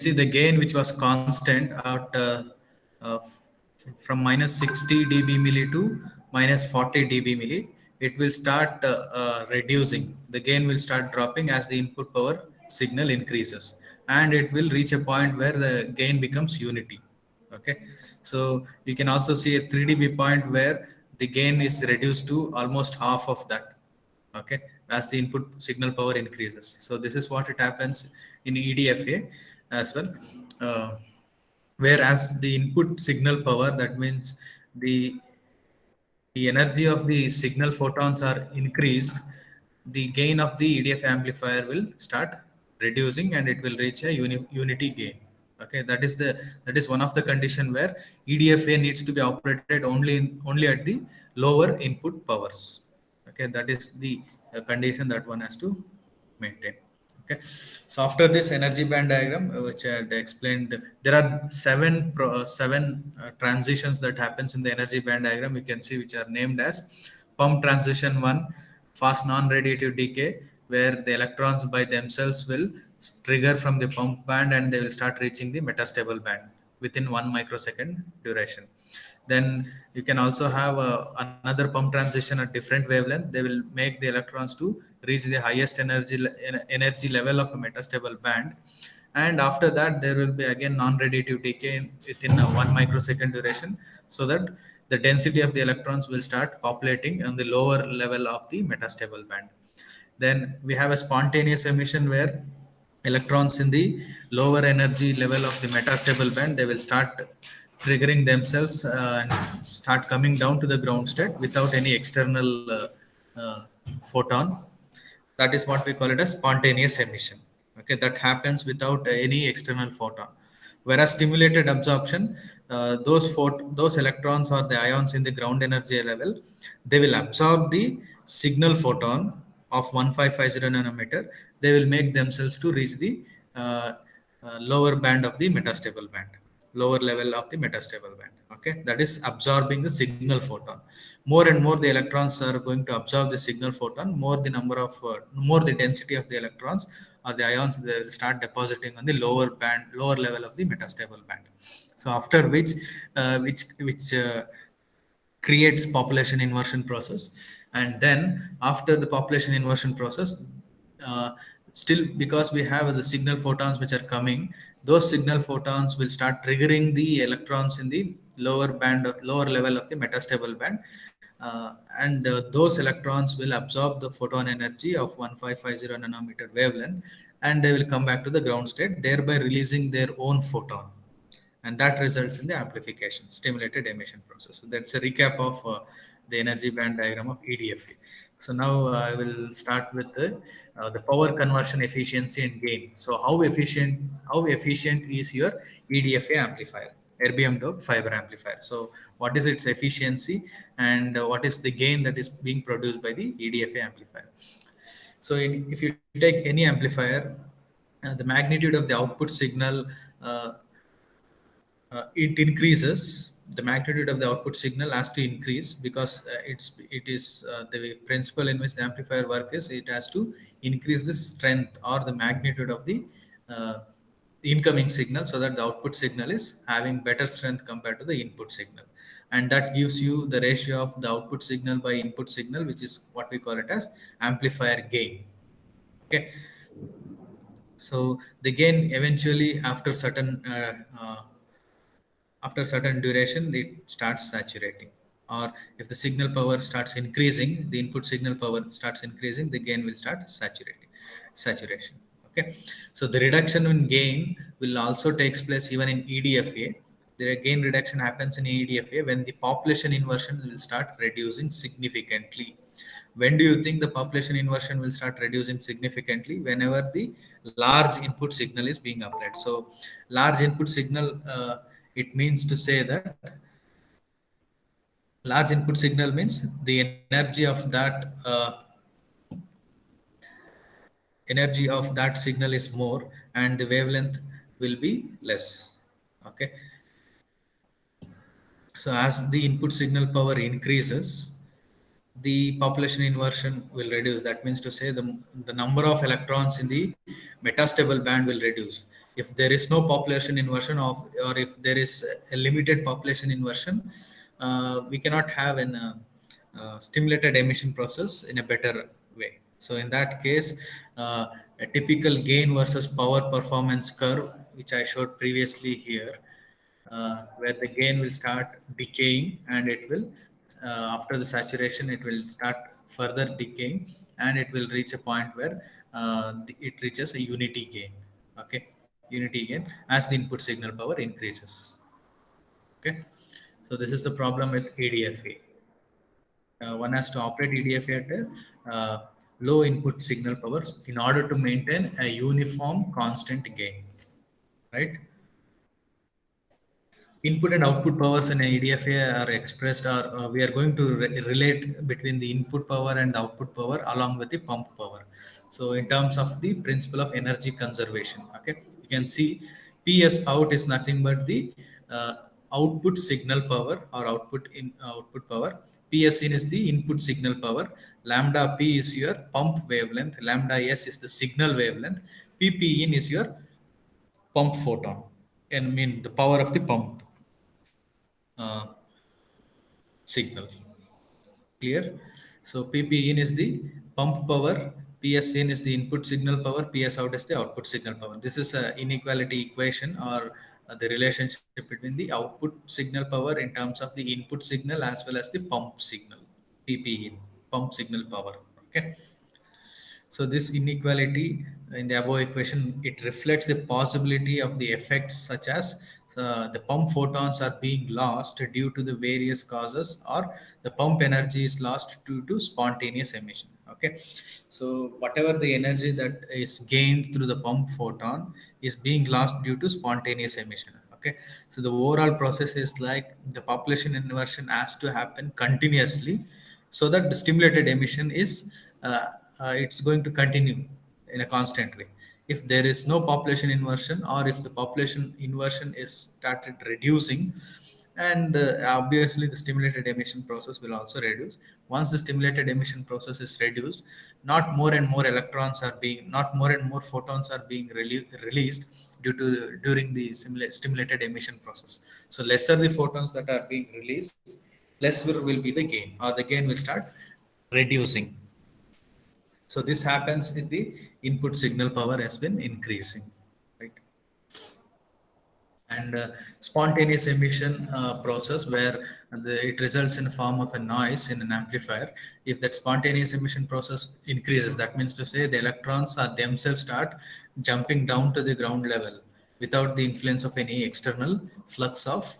see the gain which was constant at from minus 60 dB milli to minus 40 dB milli, it will start reducing. The gain will start dropping as the input power signal increases, and it will reach a point where the gain becomes unity. Okay, so you can also see a 3 dB point where the gain is reduced to almost half of that. Okay, as the input signal power increases. So this is what it happens in EDFA as well. Whereas the input signal power, that means the energy of the signal photons are increased, the gain of the EDF amplifier will start reducing and it will reach a unity gain. Okay, that is one of the condition where EDFA needs to be operated only at the lower input powers. Okay, that is the condition that one has to maintain. Okay, so after this energy band diagram, which I had explained, there are seven transitions that happens in the energy band diagram. You can see which are named as pump transition 1, fast non-radiative decay, where the electrons by themselves will trigger from the pump band and they will start reaching the metastable band within 1 microsecond duration. Then you can also have another pump transition at different wavelength. They will make the electrons to reach the highest energy level of a metastable band, and after that there will be again non-radiative decay within a 1 microsecond duration, so that the density of the electrons will start populating on the lower level of the metastable band. Then we have a spontaneous emission where electrons in the lower energy level of the metastable band, they will start triggering themselves and start coming down to the ground state without any external uh, photon. That is what we call it as spontaneous emission. Okay, that happens without any external photon. Whereas stimulated absorption, those electrons or the ions in the ground energy level, they will absorb the signal photon of 1550 nanometer. They will make themselves to reach the uh, lower band of the metastable band, lower level of the metastable band. Okay, that is absorbing the signal photon. More and more the electrons are going to absorb the signal photon, more the number of more the density of the electrons or the ions, they will start depositing on the lower band, lower level of the metastable band. So after which creates population inversion process. And then after the population inversion process, uh, still because we have the signal photons which are coming, those signal photons will start triggering the electrons in the lower band of lower level of the metastable band, and those electrons will absorb the photon energy of 1550 nanometer wavelength, and they will come back to the ground state, thereby releasing their own photon, and that results in the amplification, stimulated emission process. So that's a recap of the energy band diagram of EDFA. So now I will start with the power conversion efficiency and gain. So how efficient is your EDFA amplifier, erbium doped fiber amplifier? So what is its efficiency, and what is the gain that is being produced by the EDFA amplifier? So if you take any amplifier, the magnitude of the output signal, uh, it increases. The magnitude of the output signal has to increase because it is the principle in which the amplifier work is, it has to increase the strength or the magnitude of the uh, incoming signal, so that the output signal is having better strength compared to the input signal, and that gives you the ratio of the output signal by input signal, which is what we call it as amplifier gain. Okay, so the gain eventually after certain duration it starts saturating, or if the signal power starts increasing, the input signal power starts increasing, the gain will start saturation. Okay, so the reduction in gain will also takes place even in EDFA. The gain reduction happens in EDFA when the population inversion will start reducing significantly. When do you think the population inversion will start reducing significantly? Whenever the large input signal is being applied. So large input signal, it means to say that large input signal means the energy of that signal is more and the wavelength will be less. Okay, so as the input signal power increases, the population inversion will reduce. That means to say the number of electrons in the metastable band will reduce. If there is no population inversion of, or if there is a limited population inversion, we cannot have an stimulated emission process in a better way. So in that case, a typical gain versus power performance curve, which I showed previously here, where the gain will start decaying, and it will, after the saturation, it will start further decaying, and it will reach a point where it reaches a unity gain. Okay, unity gain as the input signal power increases. Okay, so this is the problem with ADFA. One has to operate EDFA at a low input signal powers in order to maintain a uniform constant gain, right? Input and output powers in EDFA are expressed, or we are going to relate between the input power and the output power along with the pump power. So in terms of the principle of energy conservation, okay, you can see PS out is nothing but the uh, output signal power or output power. PS in is the input signal power. Lambda P is your pump wavelength. Lambda S is the signal wavelength. PP in is your pump photon, and mean the power of the pump uh, signal. Clear? So PP in is the pump power, PS in is the input signal power, PS out is the output signal power. This is a inequality equation, or the relationship between the output signal power in terms of the input signal as well as the pump signal, PP in, pump signal power. Okay. So this inequality in the above equation, it reflects the possibility of the effects such as the pump photons are being lost due to the various causes, or the pump energy is lost due to spontaneous emission. Okay, so whatever the energy that is gained through the pump photon is being lost due to spontaneous emission. Okay, so the overall process is like the population inversion has to happen continuously, so that the stimulated emission is it's going to continue in a constant way. If there is no population inversion, or if the population inversion is started reducing, and obviously the stimulated emission process will also reduce. Once the stimulated emission process is reduced, not more and more electrons are being, not more and more photons are being released due to during the stimulated emission process. So lesser the photons that are being released, less will be the gain, or the gain will start reducing. So this happens if the input signal power has been increasing, right? And spontaneous emission process, where it results in a form of a noise in an amplifier. If that spontaneous emission process increases, that means to say the electrons are themselves start jumping down to the ground level without the influence of any external flux of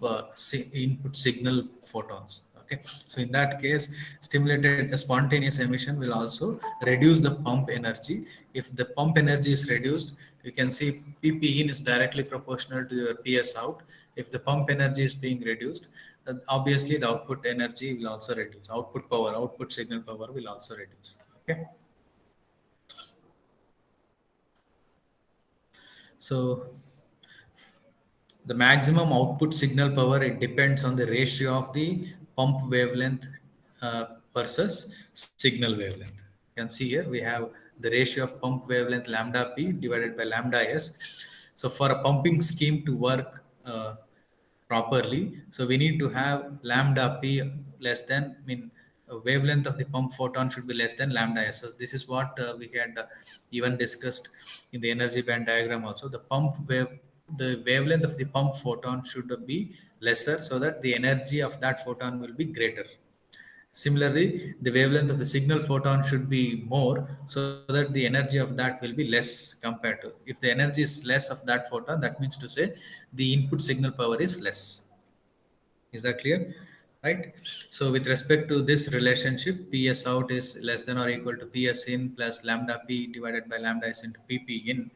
input signal photons. Okay, so in that case, stimulated spontaneous emission will also reduce the pump energy. If the pump energy is reduced, you can see PP in is directly proportional to your PS out. If the pump energy is being reduced, obviously the output energy will also reduce. Output power, output signal power will also reduce. Okay, so the maximum output signal power, it depends on the ratio of the pump wavelength uh, versus signal wavelength. You can see here we have the ratio of pump wavelength lambda p divided by lambda s. So for a pumping scheme to work properly, so we need to have lambda p less than, I mean, wavelength of the pump photon should be less than lambda s. So this is what we had even discussed in the energy band diagram also. The wavelength of the pump photon should be lesser, so that the energy of that photon will be greater. Similarly, the wavelength of the signal photon should be more, so that the energy of that will be less compared to. If the energy is less of that photon, that means to say the input signal power is less. Is that clear? Right. So with respect to this relationship, PS out is less than or equal to PS in plus lambda P divided by lambda S into PP in.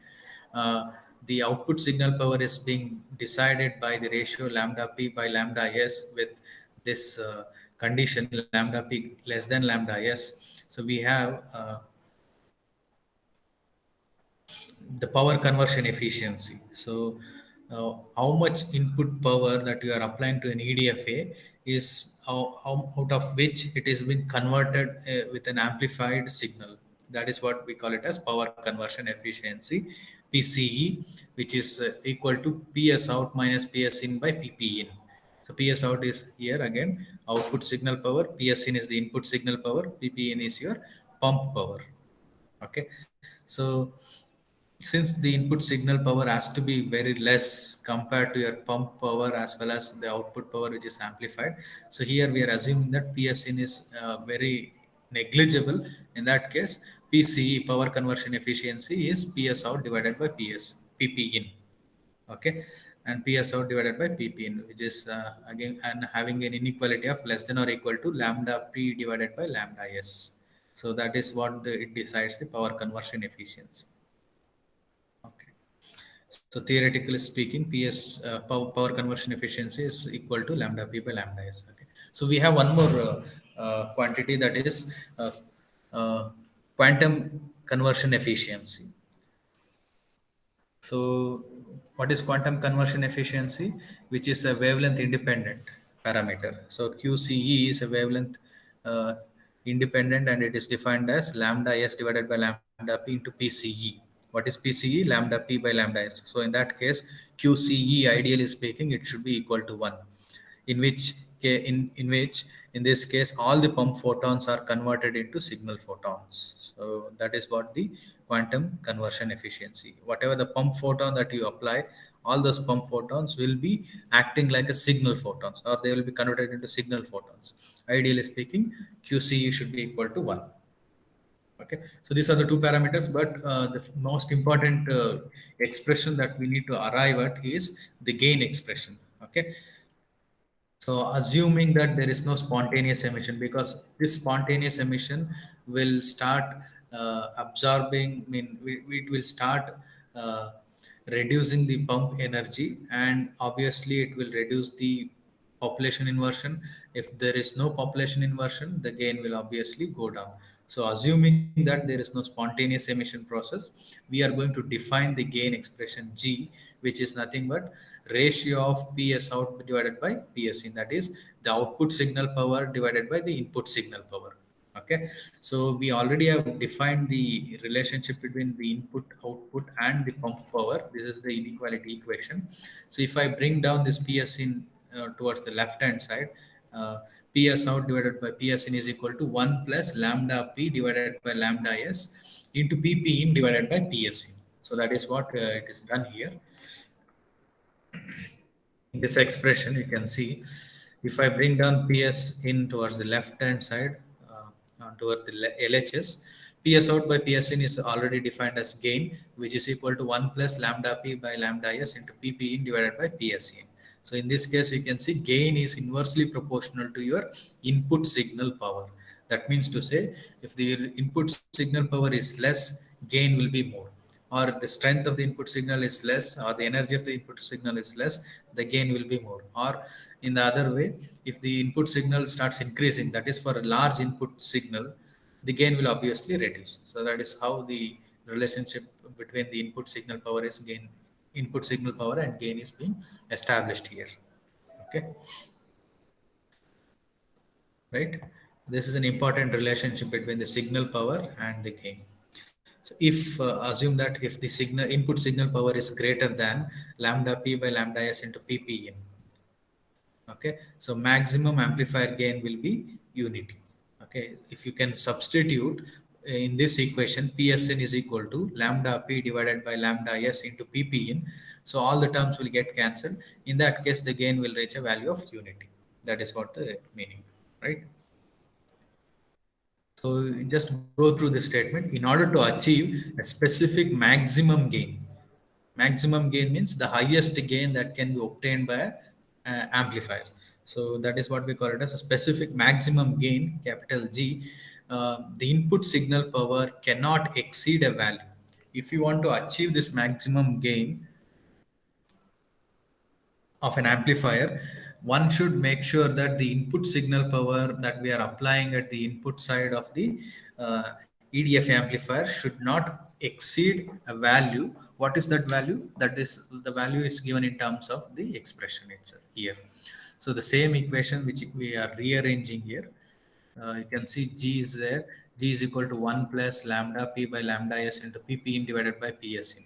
The output signal power is being decided by the ratio lambda P by lambda S, with this condition lambda P less than lambda S. So we have the power conversion efficiency. So, how much input power that you are applying to an EDFA is out of which it has been converted with an amplified signal. That is what we call it as power conversion efficiency, PCE, which is equal to PS out minus PS in by PP in. So PS out is here again output signal power, PS in is the input signal power, PP in is your pump power. Okay, so since the input signal power has to be very less compared to your pump power as well as the output power which is amplified, so here we are assuming that PS in is very negligible. In that case, PCE, power conversion efficiency, is PS out divided by PP in. Okay, and PS out divided by PP in, which is again and having an inequality of less than or equal to lambda P divided by lambda S. So that is what it decides the power conversion efficiency. Okay. So theoretically speaking, PS power conversion efficiency is equal to lambda P by lambda S. Okay. So we have one more quantity, that is uh, quantum conversion efficiency. So what is quantum conversion efficiency? Which is a wavelength independent parameter. So QCE is a wavelength independent, and it is defined as lambda S divided by lambda P into PCE. What is PCE? Lambda P by lambda S. So in that case, QCE, ideally speaking, it should be equal to 1, in which in this case all the pump photons are converted into signal photons. So that is what the quantum conversion efficiency, whatever the pump photon that you apply, all those pump photons will be acting like a signal photons, or they will be converted into signal photons. Ideally speaking, QCE should be equal to 1. Okay, so these are the two parameters, but the most important expression that we need to arrive at is the gain expression. Okay, so assuming that there is no spontaneous emission, because this spontaneous emission will start absorbing, I mean, it will start uh, reducing the pump energy, and obviously it will reduce the population inversion. If there is no population inversion, the gain will obviously go down. So assuming that there is no spontaneous emission process, we are going to define the gain expression G, which is nothing but ratio of PS out divided by PS in, that is the output signal power divided by the input signal power. Okay, so we already have defined the relationship between the input, output, and the pump power. This is the inequality equation. So if I bring down this PS in towards the left hand side, uh, PS out divided by PS in is equal to 1 plus lambda P divided by lambda S into PP in divided by PS in. So that is what it is done here. In this expression, you can see if I bring down PS in towards the left hand side, towards the LHS, PS out by PS in is already defined as gain, which is equal to 1 plus lambda P by lambda S into PP in divided by PS in. So in this case, you can see gain is inversely proportional to your input signal power. That means to say, if the input signal power is less, gain will be more, or the strength of the input signal is less, or the energy of the input signal is less, the gain will be more. Or in the other way, if the input signal starts increasing, that is for a large input signal, the gain will obviously reduce. So that is how the relationship between the input signal power is gain, input signal power and gain is being established here. Okay, right? This is an important relationship between the signal power and the gain. So if assume that if the signal input signal power is greater than lambda P by lambda S into PP in, okay, so maximum amplifier gain will be unity. Okay, if you can substitute in this equation, PSN is equal to lambda P divided by lambda S into PP in, so all the terms will get cancelled. In that case, the gain will reach a value of unity. That is what the meaning, right? So just go through the statement. In order to achieve a specific maximum gain means the highest gain that can be obtained by an amplifier. So that is what we call it as a specific maximum gain, capital G. The input signal power cannot exceed a value. If you want to achieve this maximum gain of an amplifier, one should make sure that the input signal power that we are applying at the input side of the EDF amplifier should not exceed a value. What is that value? That is, the value is given in terms of the expression itself here. So the same equation which we are rearranging here, you can see G is there. G is equal to 1 plus lambda p by lambda s into pp in divided by ps in.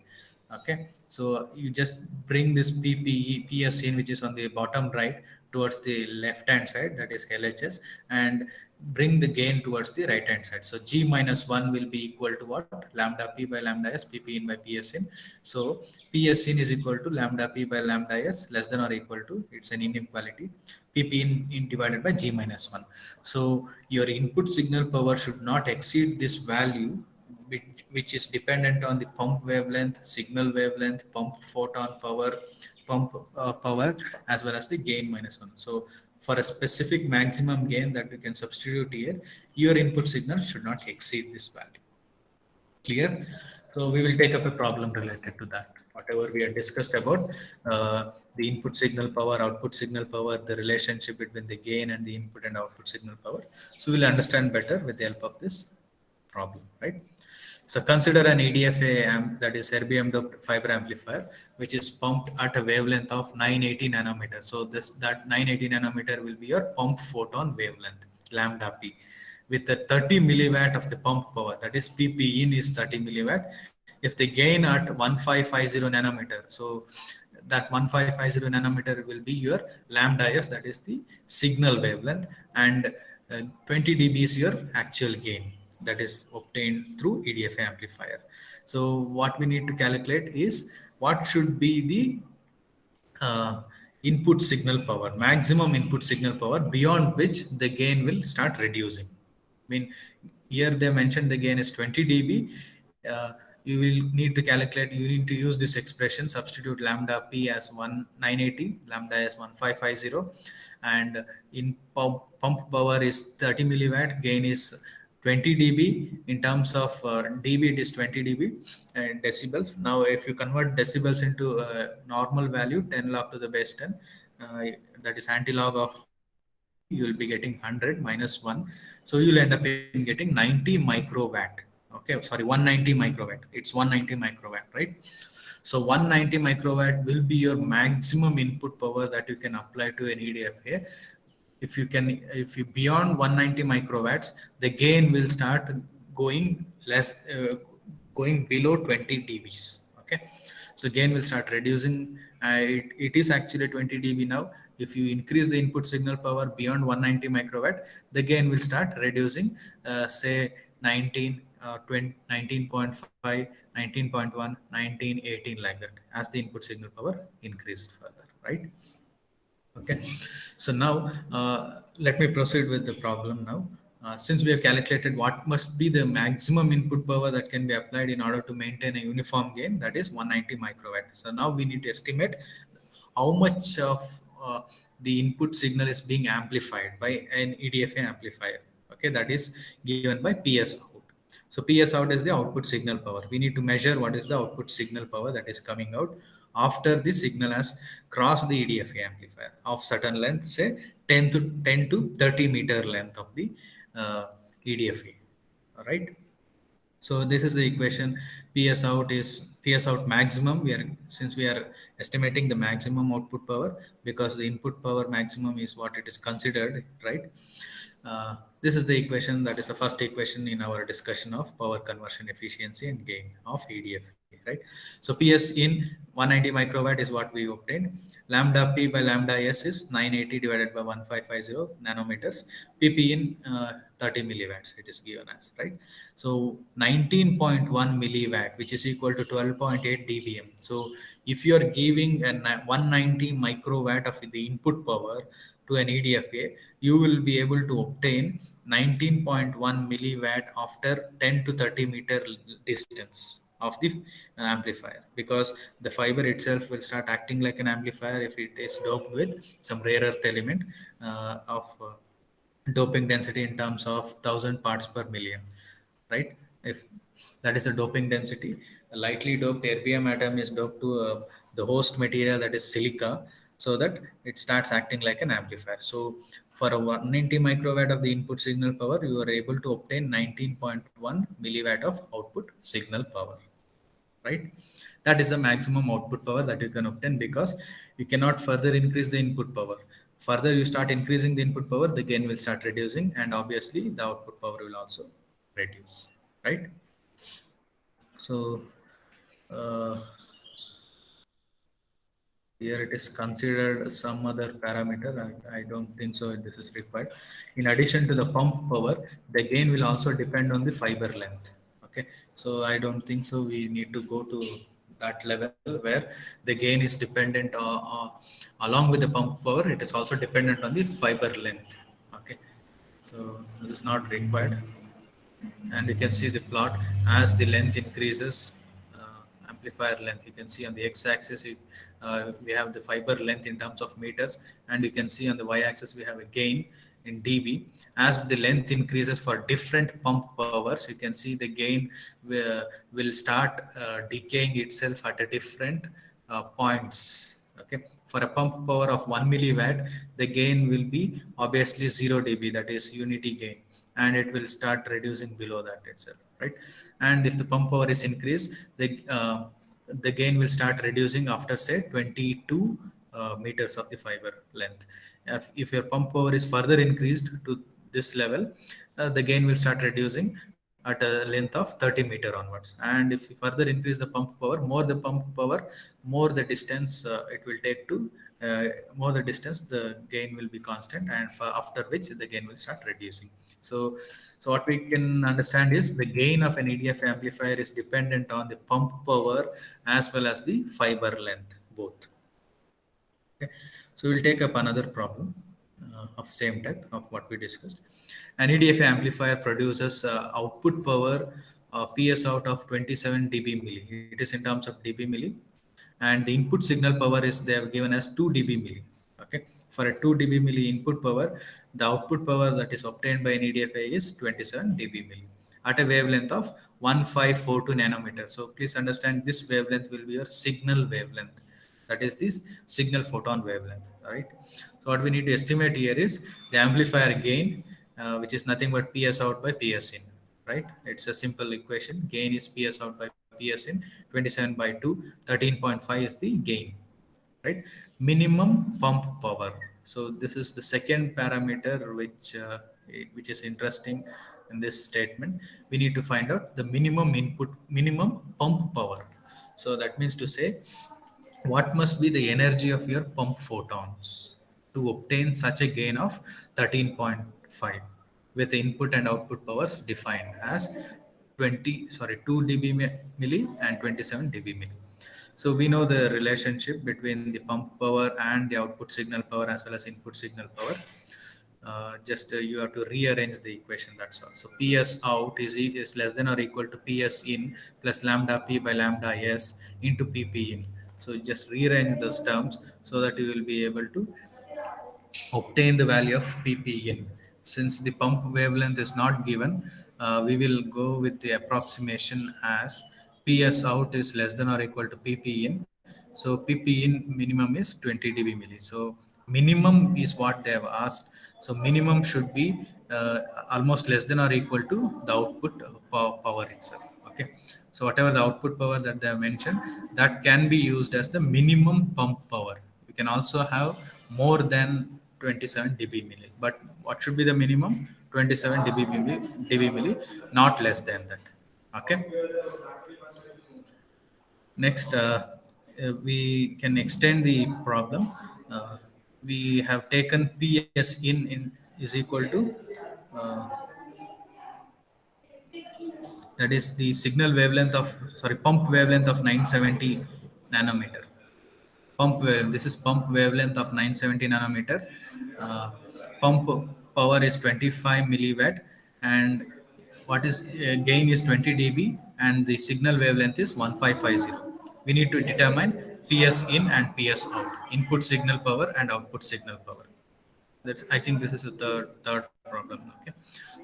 Okay, so you just bring this ps in, which is on the bottom right, towards the left hand side, that is LHS, and bring the gain towards the right hand side. So G minus 1 will be equal to what? Lambda p by lambda s pp in by ps in. So ps in is equal to lambda p by lambda s less than or equal to, it's an inequality, pp in divided by G minus 1. So your input signal power should not exceed this value, which is dependent on the pump wavelength, signal wavelength, pump photon power, pump power, as well as the gain minus 1. So for a specific maximum gain that we can substitute here, your input signal should not exceed this value. Clear? So we will take up a problem related to that. Whatever we have discussed about the input signal power, output signal power, the relationship between the gain and the input and output signal power. So we'll understand better with the help of this problem, right? So consider an EDFA amp, that is erbium doped fiber amplifier, which is pumped at a wavelength of 980 nanometer. So that 980 nanometer will be your pump photon wavelength, lambda p, with a 30 milliwatt of the pump power, that is pp in is 30 milliwatt. If the gain at 1550 nanometer, so that 1550 nanometer will be your lambda s, that is the signal wavelength, and 20 dB is your actual gain that is obtained through EDFA amplifier. So what we need to calculate is what should be the input signal power, maximum input signal power, beyond which the gain will start reducing. I mean, here they mentioned the gain is 20 dB. You will need to calculate, you need to use this expression, substitute lambda p as 980, lambda as 1550, and in pump power is 30 milliwatt, gain is 20 dB. In terms of dB, it is 20 dB and decibels. Now, if you convert decibels into normal value, 10 log to the base 10, that is anti-log of 20 dB, you will be getting 100 minus 1. So you'll end up in getting 90 microwatt. Okay, sorry, 190 microwatt. It's 190 microwatt, right? So 190 microwatt will be your maximum input power that you can apply to an EDFA. If you beyond 190 microwatts, the gain will start going less, going below 20 dBs. Okay, so gain will start reducing. It is actually 20 dB now. If you increase the input signal power beyond 190 microwatt, the gain will start reducing, say 19, 20, 19.5, 19.1, 19, 18, like that, as the input signal power increased further, right? Okay, so now let me proceed with the problem now. Since we have calculated what must be the maximum input power that can be applied in order to maintain a uniform gain, that is 190 microwatt. So now we need to estimate how much of the input signal is being amplified by an EDFA amplifier. Okay, that is given by PS out. So PS out is the output signal power. We need to measure what is the output signal power that is coming out after the signal has crossed the EDFA amplifier of certain length, say 10 to 30 meter length of the EDFA. All right. So this is the equation. PS out is PS out maximum. Since we are estimating the maximum output power, because the input power maximum is what it is considered, right? This is the equation, that is the first equation in our discussion of power conversion efficiency and gain of EDFA, right? So PS in 190 microwatt is what we obtained. Lambda P by lambda S is 980 divided by 1550 nanometers. PP in 30 milliwatts, it is given as, right? So 19.1 milliwatt, which is equal to 12.8 dBm. So if you are giving a 190 microwatt of the input power to an EDFA, you will be able to obtain 19.1 milliwatt after 10 to 30 meter distance of the amplifier, because the fiber itself will start acting like an amplifier if it is doped with some rare earth element of doping density in terms of 1000 parts per million, right? If that is the doping density, a lightly doped erbium atom is doped to the host material, that is silica, so that it starts acting like an amplifier. So for a 190 microwatt of the input signal power, you are able to obtain 19.1 milliwatt of output signal power, right? That is the maximum output power that you can obtain, because you cannot further increase the input power. Further you start increasing the input power, the gain will start reducing, and obviously the output power will also reduce, right? So uh, here it is considered some other parameter. I don't think so this is required. In addition to the pump power, the gain will also depend on the fiber length. Okay, so I don't think so. We need to go to that level where the gain is dependent along with the pump power. It is also dependent on the fiber length. Okay, so this is not required, and you can see the plot as the length increases, amplifier length, you can see on the x-axis we have the fiber length in terms of meters, and you can see on the y-axis we have a gain in dB. As the length increases for different pump powers, you can see the gain will start decaying itself at a different points. Okay, for a pump power of 1 milliwatt, the gain will be obviously 0 dB, that is unity gain, and it will start reducing below that itself, right? And if the pump power is increased, the gain will start reducing after say 22 meters of the fiber length. If your pump power is further increased to this level, the gain will start reducing at a length of 30 meter onwards. And if you further increase the pump power, more the pump power, more the distance it will take to uh, more the distance, the gain will be constant, and after which the gain will start reducing. So what we can understand is the gain of an EDF amplifier is dependent on the pump power as well as the fiber length both. Okay. So we'll take up another problem of same type of what we discussed. An EDF amplifier produces output power PS out of 27 dB milli. It is in terms of dB milli, and the input signal power is they have given as 2 dB milli. Okay, for a 2 dB milli input power, the output power that is obtained by an EDFA is 27 dB milli at a wavelength of 1542 nanometers. So please understand this wavelength will be your signal wavelength, that is this signal photon wavelength. All right, so what we need to estimate here is the amplifier gain, which is nothing but PS out by PS in, right? It's a simple equation. Gain is PS out by PS in, 27 by 2, 13.5 is the gain, right? Minimum pump power. So this is the second parameter which is interesting in this statement. We need to find out the minimum pump power. So that means to say, what must be the energy of your pump photons to obtain such a gain of 13.5 with the input and output powers defined as 2 dB milli and 27 dB milli. So we know the relationship between the pump power and the output signal power as well as input signal power. Just you have to rearrange the equation, that's all. So PS out is less than or equal to PS in plus lambda P by lambda S into PP in. So just rearrange those terms so that you will be able to obtain the value of PP in. Since the pump wavelength is not given, we will go with the approximation as PS out is less than or equal to PP in. So PP in minimum is 20 dB milli. So minimum is what they have asked. So minimum should be almost less than or equal to the output power itself. Okay. So whatever the output power that they have mentioned, that can be used as the minimum pump power. We can also have more than 27 dB milli, but what should be the minimum? 27 dB milli, not less than that. Okay. Next, we can extend the problem. Uh, we have taken PS in is equal to uh, that is the signal wavelength of, sorry, pump wavelength of 970 nanometer. Pump wavelength, this is pump wavelength of 970 nanometer. uh, Pump power is 25 milliwatt, and what is gain is 20 dB, and the signal wavelength is 1550. We need to determine PS in and PS out, input signal power and output signal power. That's, I think this is the third problem. Okay,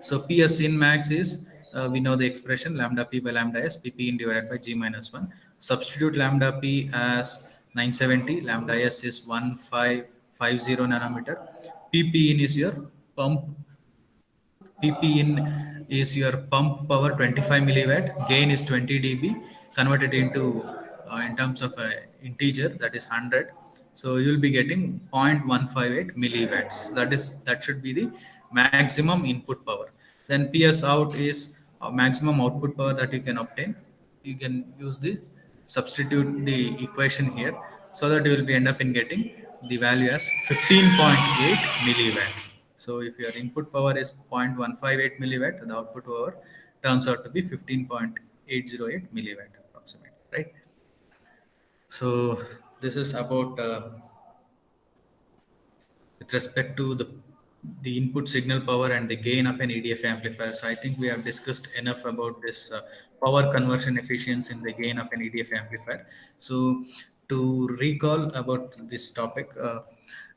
so PS in max is, we know the expression lambda P by lambda S, PP in divided by G minus 1. Substitute lambda P as 970, lambda S is 1550 nanometer. PP in is your pump, PP in is your pump power 25 milliwatt, gain is 20 dB, converted into in terms of integer, that is 100. So you'll be getting 0.158 milliwatts. That should be the maximum input power. Then PS out is maximum output power that you can obtain, you can use the substitute the equation here, so that you will be end up in getting the value as 15.8 milliwatt. So if your input power is 0.158 milliwatt, the output power turns out to be 15.808 milliwatt approximately, right? So this is about with respect to the input signal power and the gain of an EDF amplifier. So I think we have discussed enough about this power conversion efficiency in the gain of an EDF amplifier. So to recall about this topic,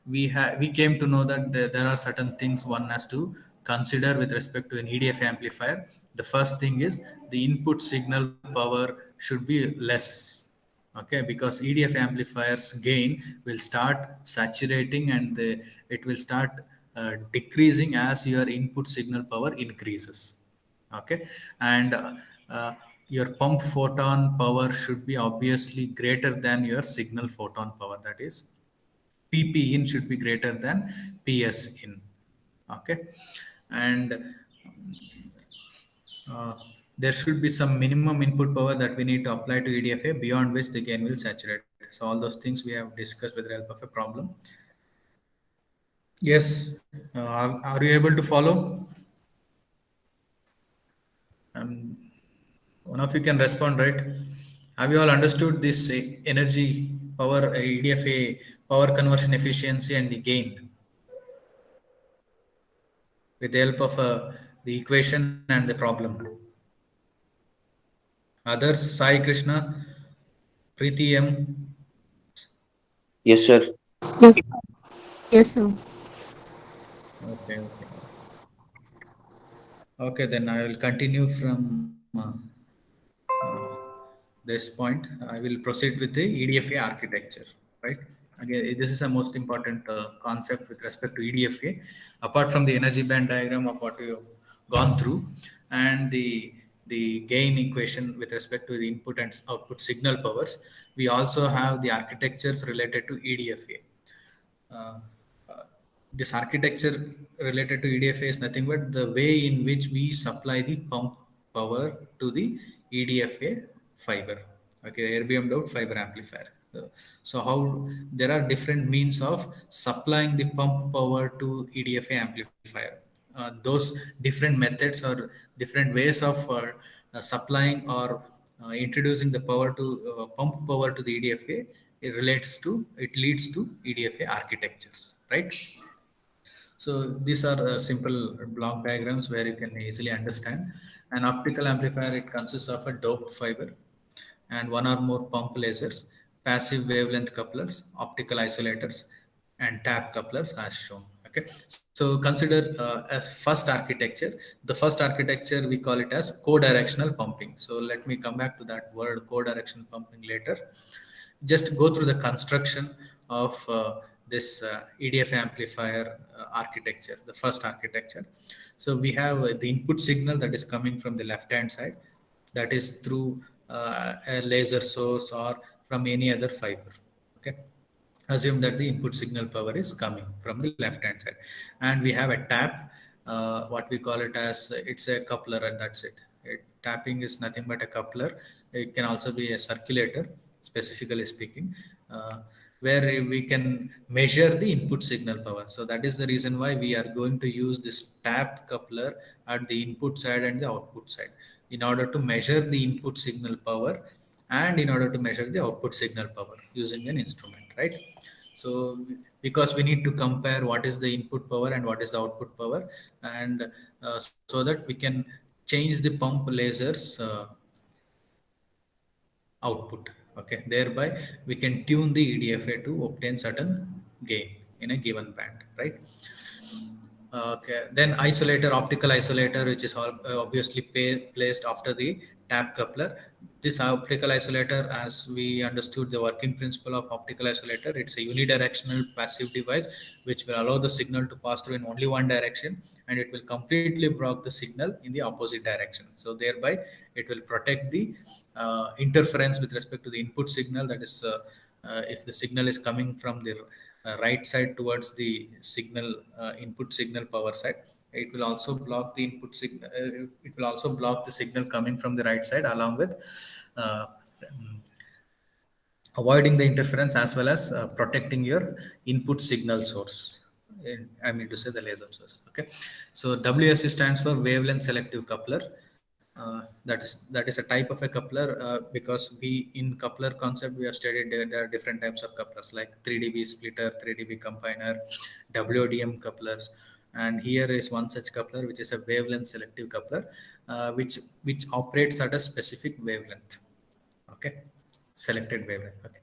we came to know that there are certain things one has to consider with respect to an EDF amplifier. The first thing is the input signal power should be less. Okay, because EDF amplifiers gain will start saturating, and it will start decreasing as your input signal power increases. Okay, and your pump photon power should be obviously greater than your signal photon power, that is pp in should be greater than ps in. Okay, and uh, there should be some minimum input power that we need to apply to EDFA, beyond which the gain will saturate. So all those things we have discussed with the help of a problem. Yes, are you able to follow? Um, One of you can respond, right? Have you all understood this energy power EDFA power conversion efficiency and the gain with the help of the equation and the problem? Others, Sai Krishna, Preeti M. Yes, sir. Yes, yes, sir. Okay, okay. Okay, then I will continue from this point. I will proceed with the EDFA architecture, right? Again, this is a most important concept with respect to EDFA. Apart from the energy band diagram of what we have gone through, and the gain equation with respect to the input and output signal powers, we also have the architectures related to EDFA. Uh, this architecture related to EDFA is nothing but the way in which we supply the pump power to the EDFA fiber, okay, air beamed out fiber amplifier. So how there are different means of supplying the pump power to EDFA amplifier. Those different methods or different ways of supplying or introducing the power to pump power to the EDFA, it leads to EDFA architectures, right? So these are simple block diagrams where you can easily understand. An optical amplifier, it consists of a doped fiber and one or more pump lasers, passive wavelength couplers, optical isolators, and tap couplers as shown. Okay, so consider as first architecture. The first architecture we call it as co-directional pumping. So let me come back to that word co-directional pumping later. Just go through the construction of this EDF amplifier architecture, the first architecture. So we have the input signal that is coming from the left hand side, that is through a laser source or from any other fiber. Okay, assume that the input signal power is coming from the left hand side, and we have a tap, what we call it as it's a coupler, and that's it. Tapping is nothing but a coupler. It can also be a circulator, specifically speaking, where we can measure the input signal power. So that is the reason why we are going to use this tap coupler at the input side and the output side, in order to measure the input signal power and in order to measure the output signal power using an instrument, right? So because we need to compare what is the input power and what is the output power, and so that we can change the pump lasers output. Okay, thereby we can tune the EDFA to obtain certain gain in a given band, right? Okay, then isolator, optical isolator, which is obviously placed after the tap coupler. This optical isolator, as we understood the working principle of optical isolator, it's a unidirectional passive device which will allow the signal to pass through in only one direction, and it will completely block the signal in the opposite direction. So thereby it will protect the interference with respect to the input signal, that is if the signal is coming from the right side towards the signal input signal power side, It will also block the input signal. It will also block the signal coming from the right side, along with uh, avoiding the interference as well as protecting your input signal source. I mean to say the laser source. Okay, so WSC stands for wavelength selective coupler. That is a type of a coupler, because we in coupler concept we have studied there are different types of couplers like 3 dB splitter, 3 dB combiner, WDM couplers, and here is one such coupler which is a wavelength selective coupler, which operates at a specific wavelength. Okay, selected wavelength. Okay,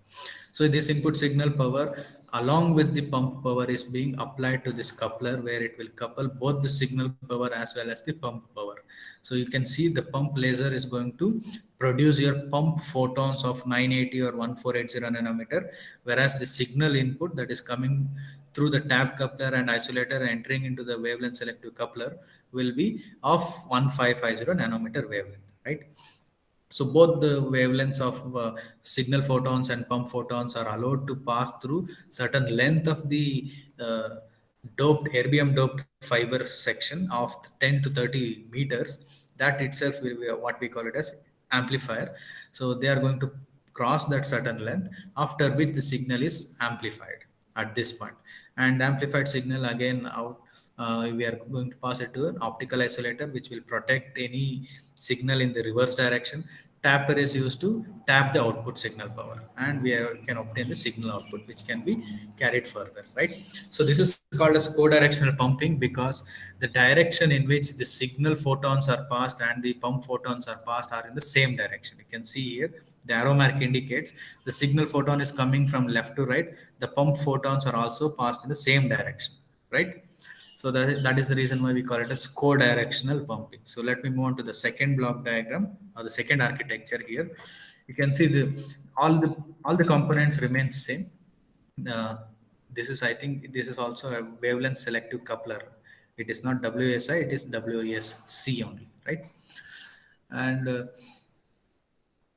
so this input signal power along with the pump power is being applied to this coupler, where it will couple both the signal power as well as the pump power. So you can see the pump laser is going to produce your pump photons of 980 or 1480 nanometer, whereas the signal input that is coming through the tap coupler and isolator entering into the wavelength selective coupler will be of 1550 nanometer wavelength, right? So both the wavelengths of signal photons and pump photons are allowed to pass through certain length of the uh, doped erbium doped fiber section of 10 to 30 meters. That itself will be what we call it as amplifier. So they are going to cross that certain length, after which the signal is amplified at this point. And amplified signal again out, we are going to pass it to an optical isolator which will protect any signal in the reverse direction. Tapper is used to tap the output signal power, and can obtain the signal output which can be carried further, right? So this is called as co-directional pumping, because the direction in which the signal photons are passed and the pump photons are passed are in the same direction. You can see here the arrow mark indicates the signal photon is coming from left to right. The pump photons are also passed in the same direction, right? So that is the reason why we call it as co-directional pumping. So let me move on to the second block diagram, or the second architecture here. You can see all the all the components remain same. Uh, this is, I think, this is also a wavelength selective coupler. It is not WSI, it is WSC only, right? And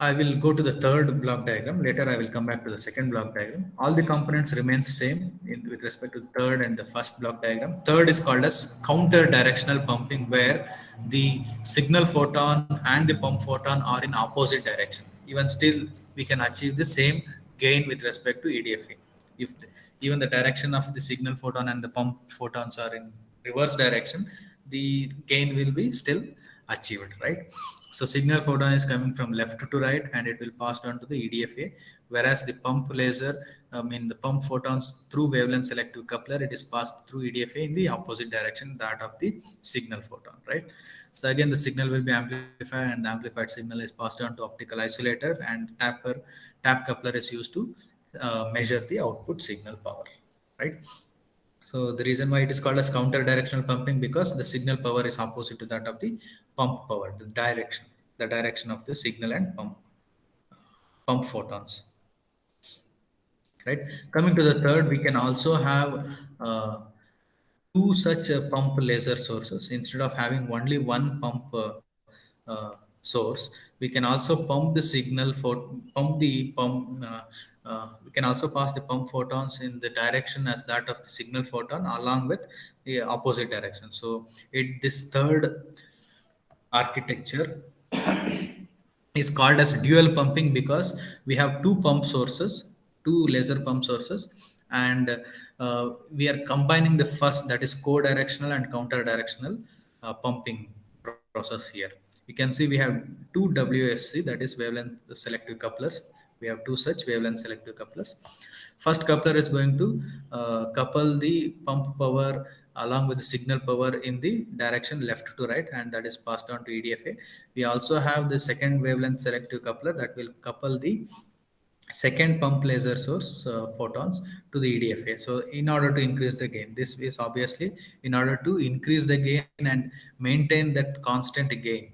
I will go to the third block diagram. Later, I will come back to the second block diagram. All the components remain same with respect to the third and the first block diagram. Third is called as counter directional pumping, where the signal photon and the pump photon are in opposite direction. Even still, we can achieve the same gain with respect to EDFA. If even the direction of the signal photon and the pump photons are in reverse direction, the gain will be still achieved, right? So signal photon is coming from left to right and it will pass on to the EDFA, whereas the pump laser, I mean the pump photons through wavelength selective coupler, it is passed through EDFA in the opposite direction, that of the signal photon, right? So again, the signal will be amplified, and the amplified signal is passed on to optical isolator, and tap coupler is used to measure the output signal power, right? So the reason why it is called as counter directional pumping, because the signal power is opposite to that of the pump power, the direction of the signal and pump photons, right? Coming to the third, we can also have two such pump laser sources. Instead of having only one pump source, we can also pump the signal for pump the pump. We can also pass the pump photons in the direction as that of the signal photon, along with the opposite direction. So this third architecture is called as dual pumping, because we have two pump sources, two laser pump sources, and we are combining the first, that is co-directional and counter-directional pumping process here. You can see we have two WSC, that is wavelength selective couplers. We have two such wavelength selective couplers. First coupler is going to couple the pump power along with the signal power in the direction left to right, and that is passed on to EDFA. We also have the second wavelength selective coupler that will couple the second pump laser source photons to the EDFA. So in order to increase the gain, this is obviously in order to increase the gain and maintain that constant gain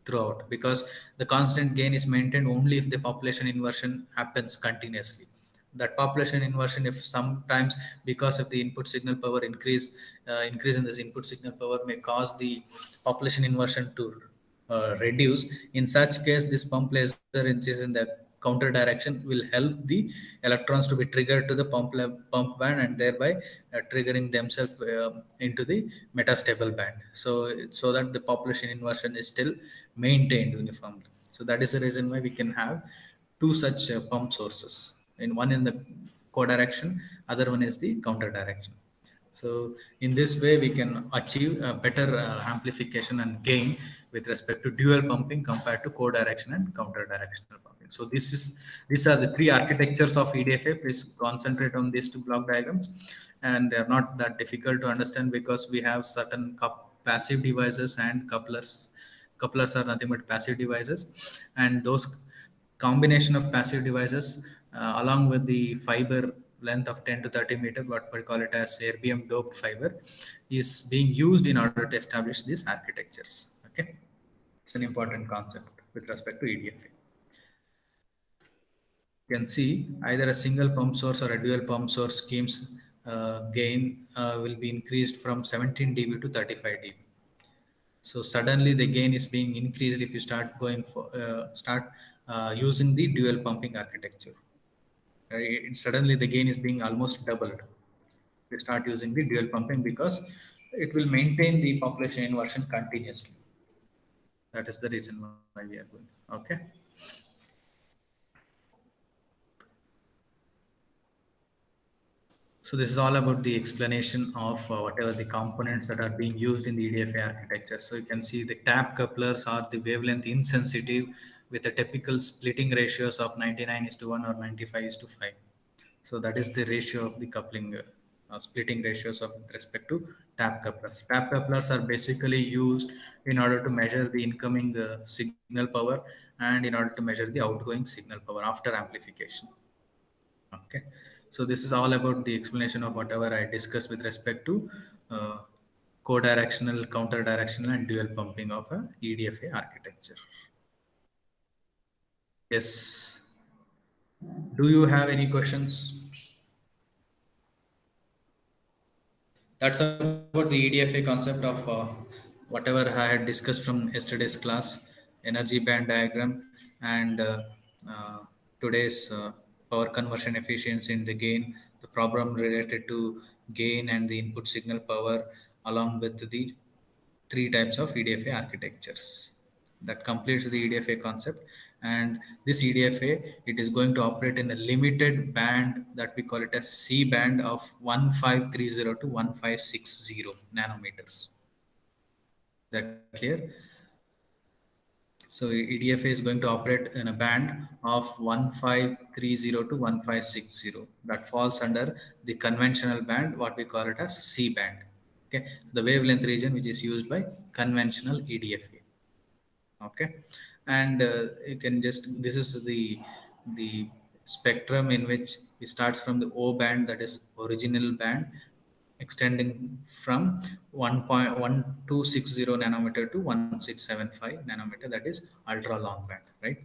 throughout, because the constant gain is maintained only if the population inversion happens continuously. That population inversion, if sometimes because of the input signal power increase in this input signal power may cause the population inversion to reduce. In such case, this pump laser is in the counter direction will help the electrons to be triggered to the pump band, and thereby triggering themselves into the metastable band, so that the population inversion is still maintained uniformly. So that is the reason why we can have two such pump sources, in one in the co-direction, other one is the counter direction. So in this way, we can achieve a better amplification and gain with respect to dual pumping compared to co-direction and counter-directional pumping. So these are the three architectures of EDFA. Please concentrate on these two block diagrams, and they are not that difficult to understand because we have certain passive devices and couplers. Couplers are nothing but passive devices, and those combination of passive devices along with the fiber length of 10 to 30 meter, what we call it as erbium doped fiber, is being used in order to establish these architectures. Okay, it's an important concept with respect to EDFA. You can see either a single pump source or a dual pump source schemes gain will be increased from 17 dB to 35 dB. So suddenly the gain is being increased if you start going for using the dual pumping architecture. Suddenly the gain is being almost doubled. We start using the dual pumping because it will maintain the population inversion continuously. That is the reason why we are going. Okay. So this is all about the explanation of whatever the components that are being used in the EDFA architecture. So you can see the tap couplers are the wavelength insensitive with a typical splitting ratios of 99:1 or 95:5. So that is the ratio of the coupling splitting ratios of with respect to tap couplers. Tap couplers are basically used in order to measure the incoming signal power and in order to measure the outgoing signal power after amplification. Okay, so this is all about the explanation of whatever I discussed with respect to uh, co-directional, counter-directional, and dual pumping of a EDFA architecture. Yes. Do you have any questions? That's about the EDFA concept of whatever I had discussed from yesterday's class, energy band diagram, and uh, today's power conversion efficiency in the gain, the problem related to gain and the input signal power, along with the three types of EDFA architectures. That completes the EDFA concept. And this EDFA, it is going to operate in a limited band that we call it as C band of 1530 to 1560 nanometers. Is that clear? So EDFA is going to operate in a band of 1530 to 1560. That falls under the conventional band, what we call it as C band. Okay, so the wavelength region which is used by conventional EDFA. Okay, and you can just, this is the spectrum in which it starts from the O band, that is original band, extending from 1.1260 nanometer to 1675 nanometer, that is ultra long band, right?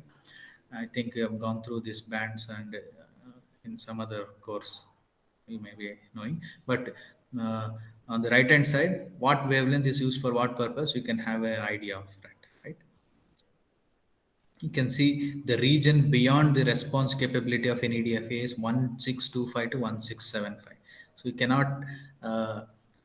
I think you have gone through these bands and in some other course you may be knowing, but uh, on the right hand side, what wavelength is used for what purpose, you can have an idea of that, right? You can see the region beyond the response capability of an EDFA is 1625 to 1675. So you cannot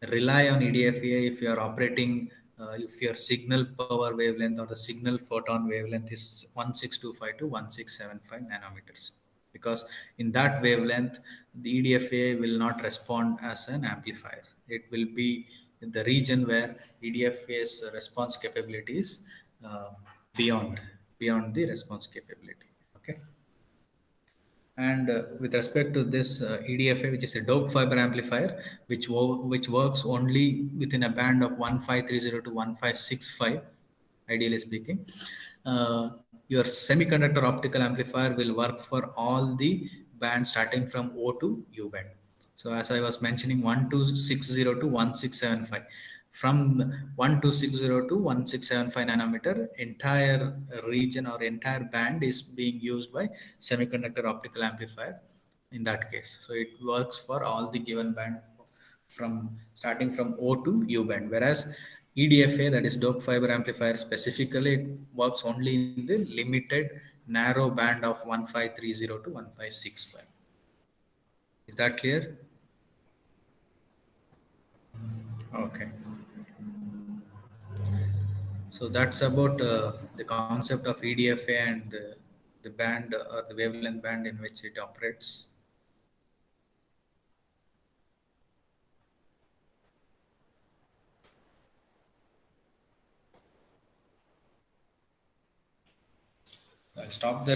rely on EDFA if you are operating, if your signal power wavelength or the signal photon wavelength is 1625 to 1675 nanometers. Because in that wavelength, the EDFA will not respond as an amplifier. It will be in the region where EDFA's response capability is beyond beyond the response capability. Okay, and with respect to this EDFA, which is a dope fiber amplifier, which works only within a band of 1530 to 1565, ideally speaking, your semiconductor optical amplifier will work for all the bands starting from O to U band. So as I was mentioning, 1260 to 1675. From 1260 to 1675 nanometer, entire region or entire band is being used by semiconductor optical amplifier in that case. So it works for all the given band from starting from O to U band. Whereas EDFA, that is dope fiber amplifier, specifically it works only in the limited narrow band of 1530 to 1565. Is that clear? Okay. So that's about the concept of EDFA and the band or the wavelength band in which it operates. I'll stop there.